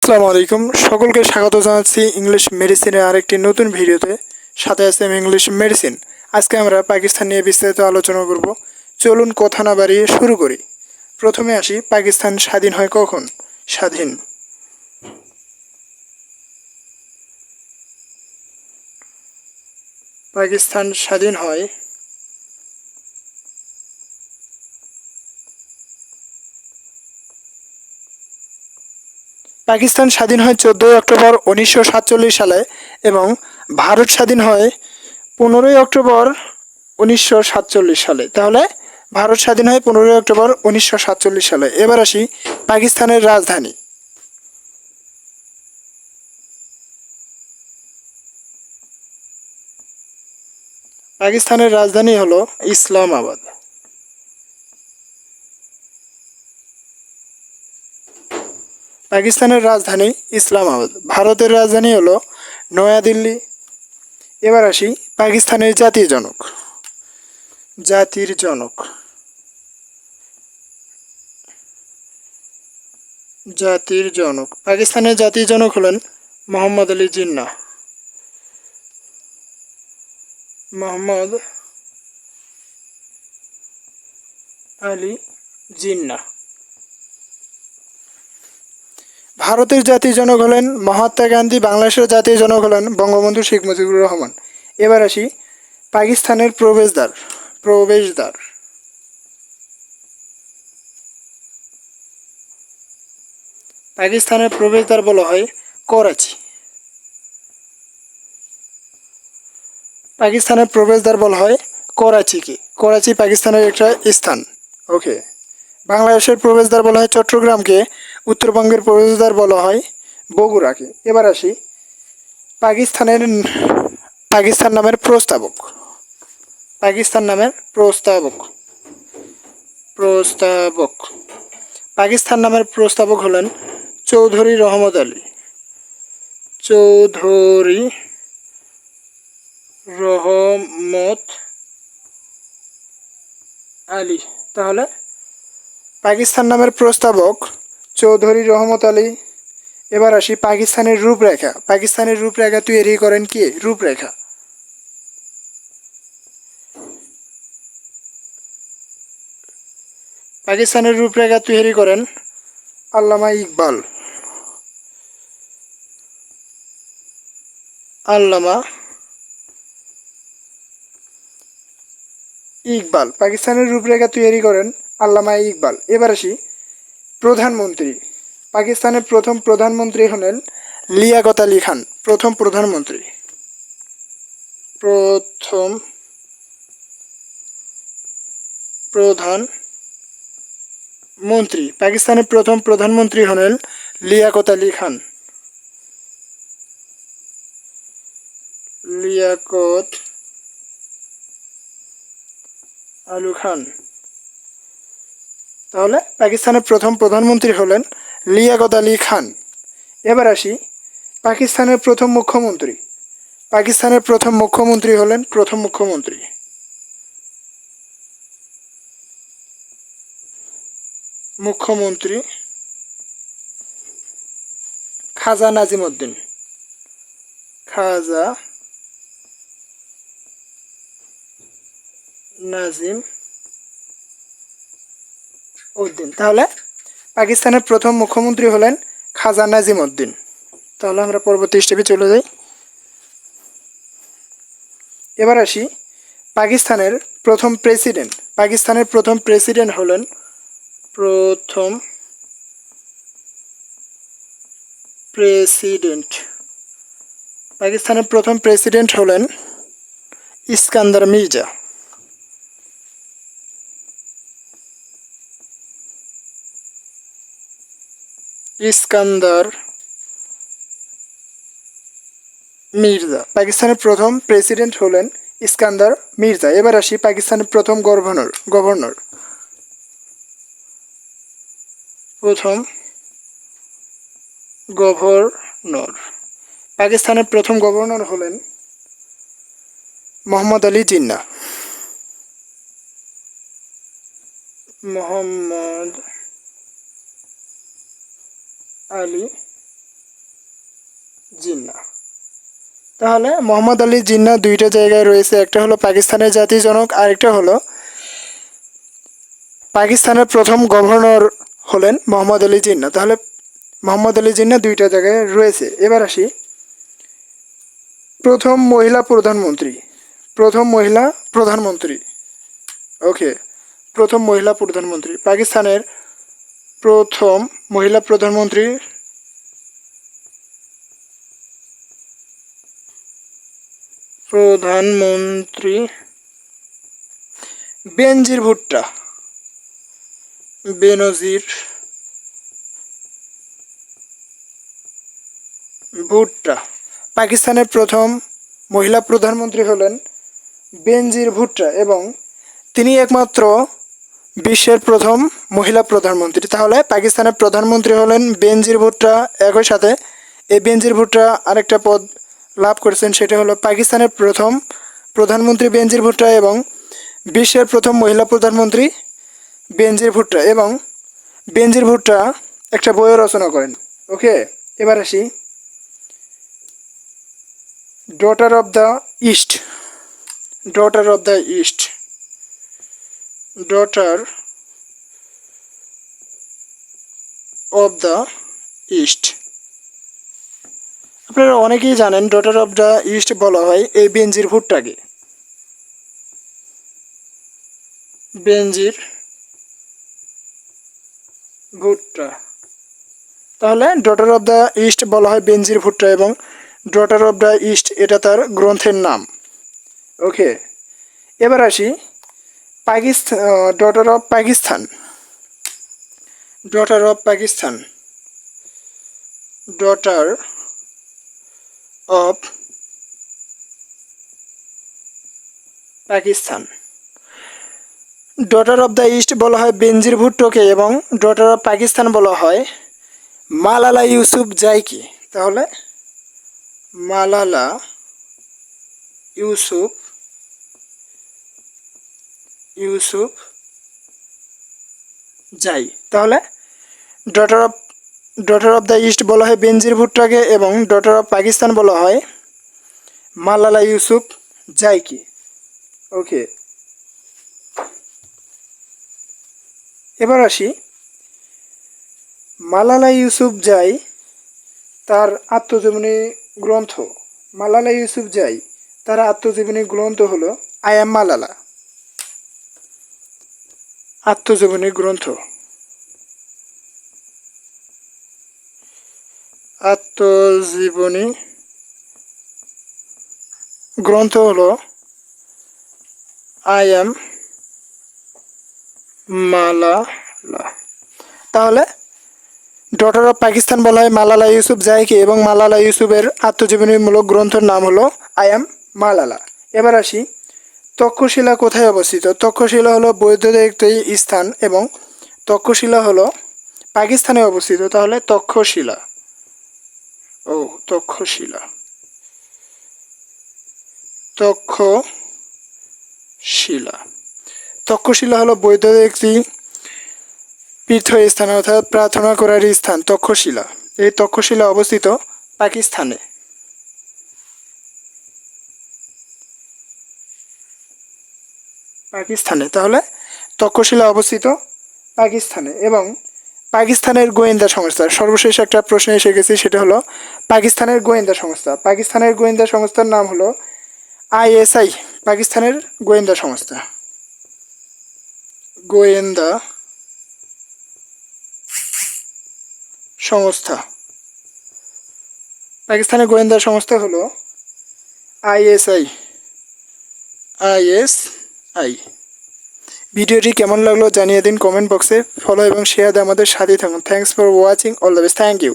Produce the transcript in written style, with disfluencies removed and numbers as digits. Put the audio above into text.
আসসালামু আলাইকুম, সকলকে স্বাগত জানাচ্ছি ইংলিশ মেডিসিনের আরেকটি নতুন ভিডিওতে। সাথে আছে আমি ইংলিশ মেডিসিন। আজকে আমরা পাকিস্তান নিয়ে বিস্তারিত আলোচনা করব। চলুন কথা না বাড়িয়ে শুরু করি। প্রথমে আসি, পাকিস্তান স্বাধীন হয় কখন? পাকিস্তান স্বাধীন হয় পাকিস্তান স্বাধীন হয় 14 অক্টোবর 1947 সালে এবং ভারত স্বাধীন হয় 15 অক্টোবর 1947 সালে। তাহলে ভারত স্বাধীন হয় 15 অক্টোবর 1947 সালে। এবার আসি পাকিস্তানের রাজধানী। পাকিস্তানের রাজধানী হলো ইসলামাবাদ। পাকিস্তানের রাজধানী ইসলামাবাদ। ভারতের রাজধানী হলো নয়াদিল্লি। এবার আসি পাকিস্তানের জাতির জনক। জাতির জনক জাতির জনক পাকিস্তানের জাতির জনক হলেন মোহাম্মদ আলী জিন্নাহ। মোহাম্মদ আলী জিন্নাহ। ভারতের জাতির জনক হলেন মহাত্মা গান্ধী। বাংলাদেশের জাতির জনক হলেন বঙ্গবন্ধু শেখ মুজিবুর রহমান। এবার আসি পাকিস্তানের প্রবেশদ্বার। পাকিস্তানের প্রবেশদ্বার বলা হয় করাচি। পাকিস্তানের প্রবেশদ্বার বলা হয় করাচিকে। করাচি পাকিস্তানের একটা স্থান। ওকে। বাংলাদেশের প্রবেশদ্বার বলা হয় চট্টগ্রামকে। উত্তরবঙ্গের প্রবেশদ্বার বলা হয় বগুড়াকে। এবার আসি পাকিস্তানের পাকিস্তান নামের প্রস্তাবক। পাকিস্তান নামের প্রস্তাবক প্রস্তাবক পাকিস্তান নামের প্রস্তাবক হলেন চৌধুরী রহমত আলী। চৌধুরী রহমত আলী। তাহলে পাকিস্তান নামের প্রস্তাবক চৌধুরী রহমত আলী। এবার আসি পাকিস্তানের রূপরেখা। পাকিস্তানের রূপরেখা তৈরি করেন কে? রূপরেখা পাকিস্তানের রূপরেখা তৈরি করেন আল্লামা ইকবাল। আল্লামা ইকবাল পাকিস্তানের রূপরেখা তৈরি করেন আল্লামা ইকবাল। এবার আসি প্রধানমন্ত্রী। পাকিস্তানের প্রথম প্রধানমন্ত্রী হলেন লিয়াকত আলী খান। প্রথম প্রধানমন্ত্রী প্রথম প্রধানমন্ত্রী পাকিস্তানের প্রথম প্রধানমন্ত্রী হলেন লিয়াকত আলী খান। লিয়াকত আলী খান। তাহলে পাকিস্তানের প্রথম প্রধানমন্ত্রী হলেন লিয়াকত আলী খান। এবার আসি পাকিস্তানের প্রথম মুখ্যমন্ত্রী। পাকিস্তানের প্রথম মুখ্যমন্ত্রী হলেন মুখ্যমন্ত্রী খাজা নাজিম উদ্দিন। খাজা নাজিম উদ্দিন। তাহলে পাকিস্তানের প্রথম মুখ্যমন্ত্রী হলেন খাজা নাজিম উদ্দিন। তাহলে আমরা পরবর্তী স্টেপে চলে যাই। এবার আসি পাকিস্তানের প্রথম প্রেসিডেন্ট। পাকিস্তানের প্রথম প্রেসিডেন্ট হলেন প্রথম প্রেসিডেন্ট পাকিস্তানের প্রথম প্রেসিডেন্ট হলেন ইস্কান্দার মির্জা। ইস্কান্দার মির্জা পাকিস্তানের প্রথম প্রেসিডেন্ট হলেন ইস্কান্দার মির্জা। এবার আসি পাকিস্তানের প্রথম গভর্নর প্রথম গভর্নর পাকিস্তানের প্রথম গভর্নর হলেন মোহাম্মদ আলী জিন্নাহ। মোহাম্মদ আলী জিন্না। তাহলে মোহাম্মদ আলী জিন্নাহ দুইটা জায়গায় রয়েছে, একটা হলো পাকিস্তানের জাতীয় জনক, আরেকটা হলো পাকিস্তানের প্রথম গভর্নর হলেন মোহাম্মদ আলী জিন্নাহ। তাহলে মোহাম্মদ আলী জিন্নাহ দুইটা জায়গায় রয়েছে। এবার আসি প্রথম মহিলা প্রধানমন্ত্রী। প্রথম মহিলা প্রধানমন্ত্রী, ওকে, প্রথম মহিলা প্রধানমন্ত্রী পাকিস্তানের প্রথম মহিলা প্রধানমন্ত্রী প্রধানমন্ত্রী বেনজির ভুট্টো। বেনজির ভুট্টো পাকিস্তানের প্রথম মহিলা প্রধানমন্ত্রী হলেন বেনজির ভুট্টো এবং তিনি একমাত্র বিশ্বের প্রথম মহিলা প্রধানমন্ত্রী। তাহলে পাকিস্তানের প্রধানমন্ত্রী হলেন বেনজির ভুট্টো, একই সাথে এই বেনজির ভুট্টো আরেকটা পদ লাভ করেছেন, সেটা হলো পাকিস্তানের প্রথম প্রধানমন্ত্রী বেনজির ভুট্টো এবং বিশ্বের প্রথম মহিলা প্রধানমন্ত্রী বেনজির ভুট্টো। এবং বেনজির ভুট্টো একটা বইও রচনা করেন। ওকে, এবার আসি daughter of the east. Daughter of the east, daughter of the east. আপনারা অনেকেই জানেন ডটার অফ দ্য ইস্ট বলা হয় এই বেনজির ভুট্টোকে। বেনজির ভুট্টো, তাহলে ডটার অফ দ্য ইস্ট বলা হয় বেনজির ভুট্টো এবং ডটার অফ দ্য ইস্ট এটা তার গ্রন্থের নাম। ওকে, এবার আসি Pakistan, daughter of Pakistan. Daughter of Pakistan, daughter of Pakistan. Daughter of the east বলা হয় বেনজির ভুট্টোকে এবং ডটার অফ পাকিস্তান বলা হয় মালালা ইউসুফ জাইকে। তাহলে মালালা ইউসুফ ইউসুফ জাই। তাহলে ডটার অফ দ্য ইস্ট বলা হয় বেনজির ভুট্টোকে এবং ডটার অফ পাকিস্তান বলা হয় মালালা ইউসুফ জাইকে। ওকে, এবার আসি মালালা ইউসুফ জাই তার আত্মজীবনী গ্রন্থ। মালালা ইউসুফ জাই তার আত্মজীবনী গ্রন্থ হলো আই এম মালালা। আত্মজীবনী গ্রন্থ, আত্মজীবনী গ্রন্থ হলো আই এম মালালা। তাহলে ডটার অফ পাকিস্তান বলা হয় মালালা ইউসুফ জাইকে এবং মালালা ইউসুফের আত্মজীবনীমূলক গ্রন্থের নাম হলো আই এম মালালা। এবার আসি তক্ষশিলা কোথায় অবস্থিত। তক্ষশিলা হলো বৌদ্ধদের একটি স্থান এবং তক্ষশিলা হলো পাকিস্তানে অবস্থিত। তাহলে তক্ষশিলা, তক্ষশিলা, তক্ষশিলা। তক্ষশিলা হলো বৌদ্ধদের একটি তীর্থস্থান অর্থাৎ প্রার্থনা করার স্থান তক্ষশিলা। এই তক্ষশিলা অবস্থিত পাকিস্তানে। তাহলে তক্ষশিলা অবস্থিত পাকিস্তানে এবং পাকিস্তানের গোয়েন্দা সংস্থা, সর্বশেষ একটা প্রশ্ন এসে গেছে, সেটা হলো পাকিস্তানের গোয়েন্দা সংস্থা। পাকিস্তানের গোয়েন্দা সংস্থার নাম হলো আইএসআই। পাকিস্তানের গোয়েন্দা সংস্থা, গোয়েন্দা সংস্থা, পাকিস্তানের গোয়েন্দা সংস্থা হলো আইএসআই। আইএসআই। ভিডিওটি কেমন লাগলো জানিয়ে দিন কমেন্ট বক্সে। ফলো এবং শেয়ার দিয়ে আমাদের সাথেই থাকুন। Thanks for watching, all the best, thank you.